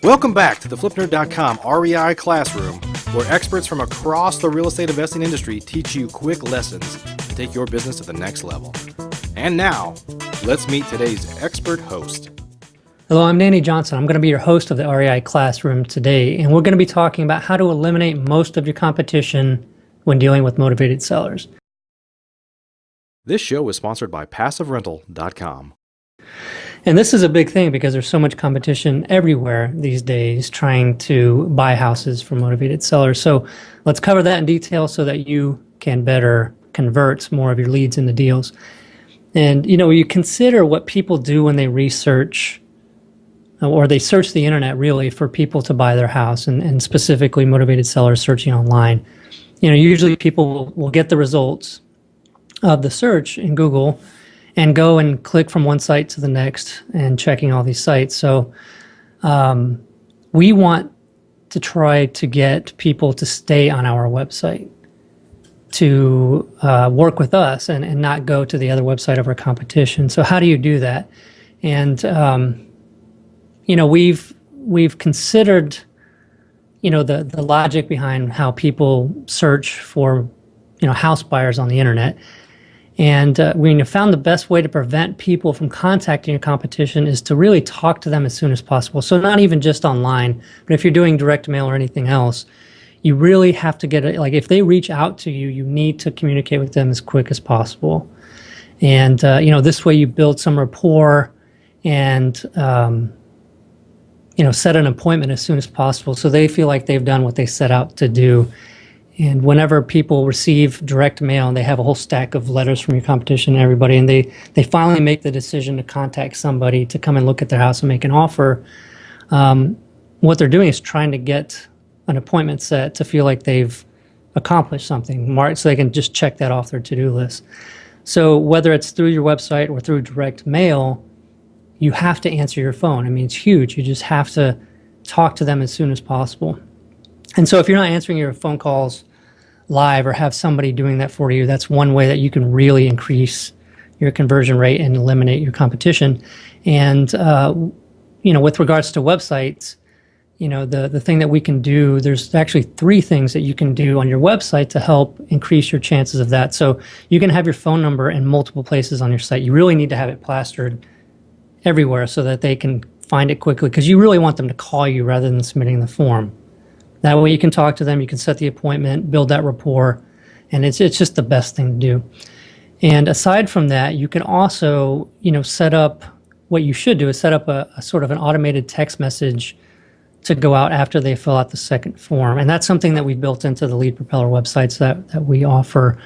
Welcome back to the FlipNerd.com REI Classroom, where experts from across the real estate investing industry teach you quick lessons to take your business to the next level. And now, let's meet today's expert host. Hello, I'm Danny Johnson. I'm going to be your host of the REI Classroom today, and we're going to be talking about how to eliminate most of your competition when dealing with motivated sellers. This show is sponsored by PassiveRental.com. And this is a big thing because there's so much competition everywhere these days trying to buy houses from motivated sellers. So let's cover that in detail so that you can better convert more of your leads into deals. And, you consider what people do when they research or they search the internet really for people to buy their house, and specifically motivated sellers searching online. Usually people will get the results of the search in Google and go and click from one site to the next and checking all these sites. So we want to try to get people to stay on our website, to work with us and not go to the other website of our competition. So how do you do that? And, we've considered, the logic behind how people search for, house buyers on the internet. And we found the best way to prevent people from contacting your competition is to really talk to them as soon as possible. So not even just online, but if you're doing direct mail or anything else, you really have to get it. Like if they reach out to you, you need to communicate with them as quick as possible. And, this way you build some rapport and, set an appointment as soon as possible so they feel like they've done what they set out to do. And whenever people receive direct mail and they have a whole stack of letters from your competition and everybody, and they finally make the decision to contact somebody to come and look at their house and make an offer, what they're doing is trying to get an appointment set to feel like they've accomplished something, so they can just check that off their to-do list. So whether it's through your website or through direct mail, you have to answer your phone. I mean, it's huge. You just have to talk to them as soon as possible. And so if you're not answering your phone calls live or have somebody doing that for you, that's one way that you can really increase your conversion rate and eliminate your competition. And, with regards to websites, the thing that we can do, there's actually 3 things that you can do on your website to help increase your chances of that. So you can have your phone number in multiple places on your site. You really need to have it plastered everywhere so that they can find it quickly, because you really want them to call you rather than submitting the form. That way you can talk to them, you can set the appointment, build that rapport, and it's just the best thing to do. And aside from that, you can also, set up, what you should do is set up a sort of an automated text message to go out after they fill out the second form. And that's something that we've built into the Lead Propeller websites that we offer,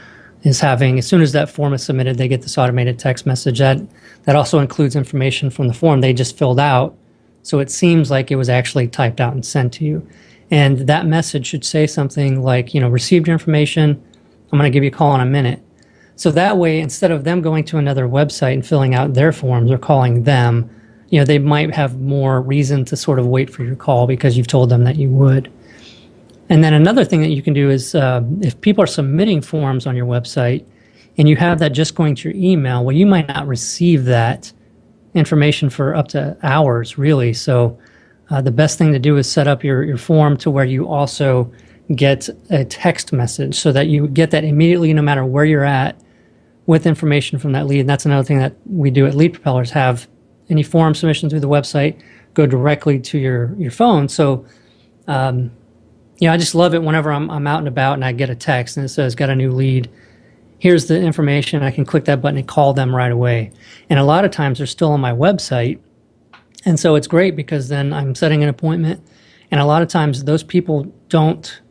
is having, as soon as that form is submitted, they get this automated text message. That also includes information from the form they just filled out, so it seems like it was actually typed out and sent to you. And that message should say something like, received your information, I'm going to give you a call in a minute. So that way, instead of them going to another website and filling out their forms or calling them, they might have more reason to sort of wait for your call because you've told them that you would. And then another thing that you can do is if people are submitting forms on your website and you have that just going to your email, well, you might not receive that information for up to hours, really. So the best thing to do is set up your form to where you also get a text message so that you get that immediately no matter where you're at with information from that lead. And that's another thing that we do at Lead Propellers, have any form submission through the website go directly to your phone. So I just love it whenever I'm out and about and I get a text and it says, got a new lead. Here's the information. I can click that button and call them right away. And a lot of times they're still on my website. And so it's great because then I'm setting an appointment. And a lot of times those people don't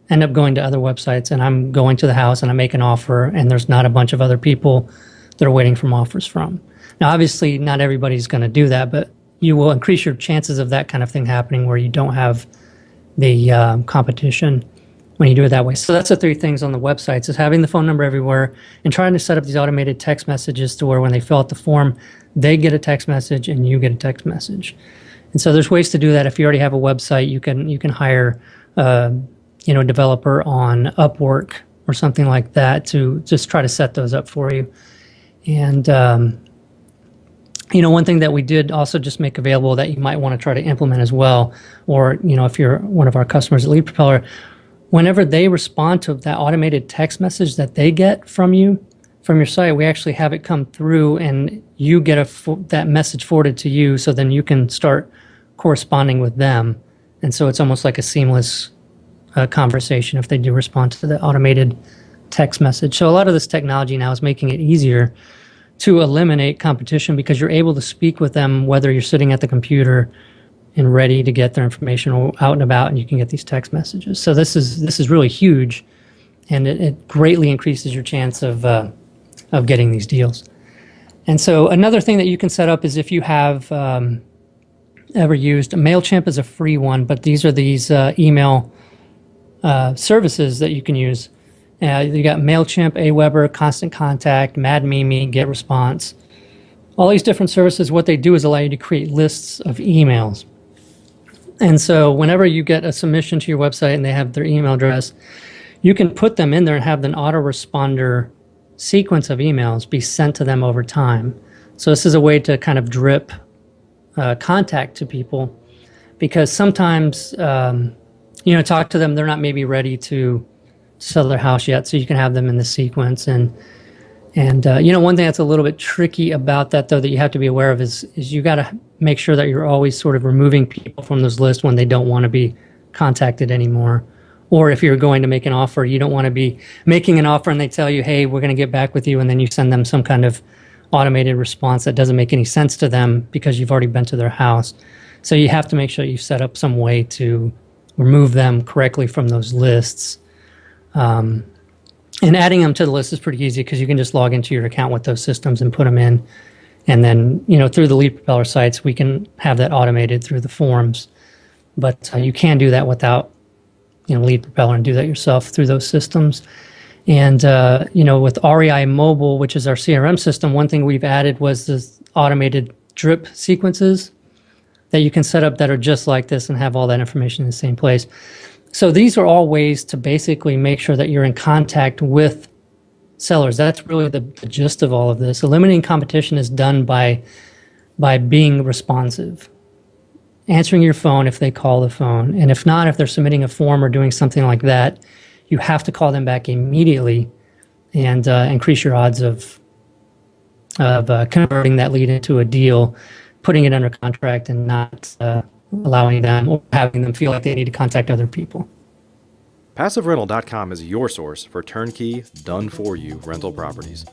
end up going to other websites, and I'm going to the house and I make an offer and there's not a bunch of other people that are waiting from offers from. Now, obviously not everybody's going to do that, but you will increase your chances of that kind of thing happening where you don't have the competition when you do it that way. So that's the 3 things on the websites, is having the phone number everywhere and trying to set up these automated text messages to where when they fill out the form, they get a text message and you get a text message. And so there's ways to do that. If you already have a website, you can hire a developer on Upwork or something like that to just try to set those up for you. And One thing that we did also just make available that you might want to try to implement as well, or, if you're one of our customers at Lead Propeller, whenever they respond to that automated text message that they get from you, from your site, we actually have it come through and you get that message forwarded to you, so then you can start corresponding with them. And so it's almost like a seamless conversation if they do respond to the automated text message. So a lot of this technology now is making it easier to eliminate competition, because you're able to speak with them whether you're sitting at the computer and ready to get their information, or out and about, and you can get these text messages. So this is really huge, and it greatly increases your chance of getting these deals. And so another thing that you can set up is, if you have ever used MailChimp, is a free one, but these are email services that you can use. You got MailChimp, Aweber, Constant Contact, MadMimi, GetResponse. All these different services, what they do is allow you to create lists of emails. And so whenever you get a submission to your website and they have their email address, you can put them in there and have an autoresponder sequence of emails be sent to them over time. So this is a way to kind of drip contact to people, because sometimes, talk to them, they're not maybe ready to sell their house yet, so you can have them in the sequence. And one thing that's a little bit tricky about that, though, that you have to be aware of is you got to make sure that you're always sort of removing people from those lists when they don't want to be contacted anymore. Or if you're going to make an offer, you don't want to be making an offer and they tell you, hey, we're going to get back with you, and then you send them some kind of automated response that doesn't make any sense to them because you've already been to their house. So you have to make sure you set up some way to remove them correctly from those lists. And adding them to the list is pretty easy, because you can just log into your account with those systems and put them in. And then, through the Lead Propeller sites, we can have that automated through the forms. But you can do that without, Lead Propeller, and do that yourself through those systems. And, with REI Mobile, which is our CRM system, one thing we've added was this automated drip sequences that you can set up that are just like this and have all that information in the same place. So these are all ways to basically make sure that you're in contact with sellers. That's really the gist of all of this. Eliminating competition is done by being responsive, answering your phone if they call the phone. And if not, if they're submitting a form or doing something like that, you have to call them back immediately and increase your odds of converting that lead into a deal, putting it under contract, and not allowing them or having them feel like they need to contact other people. PassiveRental.com is your source for turnkey, done-for-you rental properties.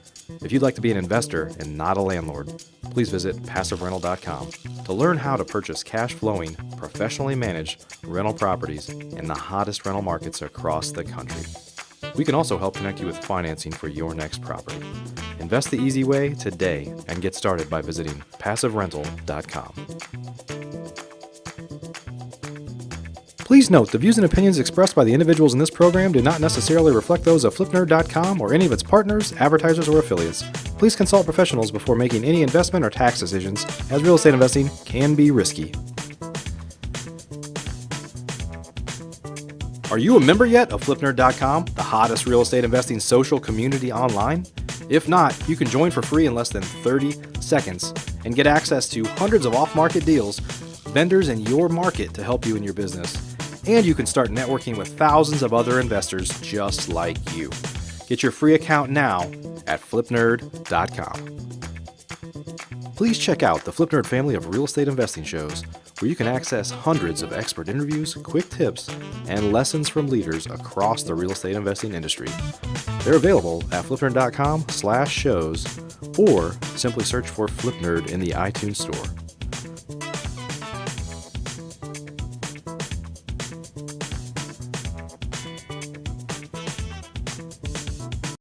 If you'd like to be an investor and not a landlord, please visit PassiveRental.com to learn how to purchase cash-flowing, professionally managed rental properties in the hottest rental markets across the country. We can also help connect you with financing for your next property. Invest the easy way today and get started by visiting PassiveRental.com. Please note, the views and opinions expressed by the individuals in this program do not necessarily reflect those of FlipNerd.com or any of its partners, advertisers, or affiliates. Please consult professionals before making any investment or tax decisions, as real estate investing can be risky. Are you a member yet of FlipNerd.com, the hottest real estate investing social community online? If not, you can join for free in less than 30 seconds and get access to hundreds of off-market deals, vendors in your market to help you in your business. And you can start networking with thousands of other investors just like you. Get your free account now at FlipNerd.com. Please check out the FlipNerd family of real estate investing shows, where you can access hundreds of expert interviews, quick tips, and lessons from leaders across the real estate investing industry. They're available at FlipNerd.com/shows, or simply search for FlipNerd in the iTunes Store.